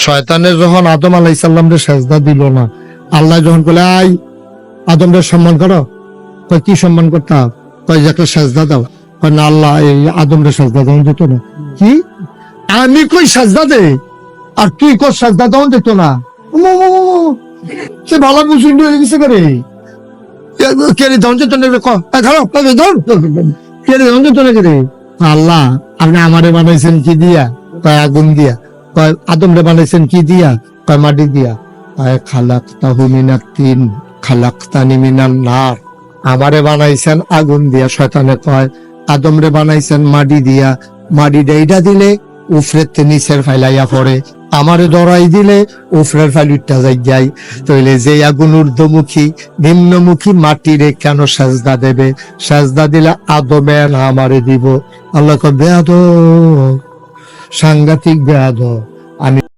শয়তানের যখন আদম আলাইহিস সালামরে সেজদা দিল না, আল্লাহ যখন বলে আই আদমরে সম্মান করো, কয় কি সম্মান করতাম, কয় যে একটা সেজদা দাও, কয় না আল্লাহ এই আদমরে সেজদা দেওয়া যেত না। কি আমি কই সেজদা দে আর তুই কই সেজদা দেওয়া যেত না? সে ভালো বুঝুন হয়ে গেছে করে কেড়ে দেওয়া যেত না, কেড়ে দেওয়া যেত না করে। আল্লাহ আপনি আমারে বানাইছেন কি দিয়া, কয় আগুন দিয়া। কয় আদমরে বানাইছেন কি দিয়া, কয় মাটি দিয়া। কয় খালাকতাহু মিনাত তিন খালাকতানি মিনান নার, আমারে বানাইছেন আগুন দিয়া। শয়তানে কয় আদমরে বানাইছেন মাটি দিয়া, মাটি এইটা দিলে উফরের নিচের ফাইলাইয়া পড়ে, আমারে ধরাই দিলে উফরের ফাইলুটা যাই যাই। তইলে যে আগুন ঊর্ধ্বমুখী নিম্নমুখী মাটিরে কেন সেজদা দেবে? সেজদা দিলে আদমে না আমারে দিব। আল্লাহ কয় বেয়াদব, সাংঘাতিক বেয়াদব। আমি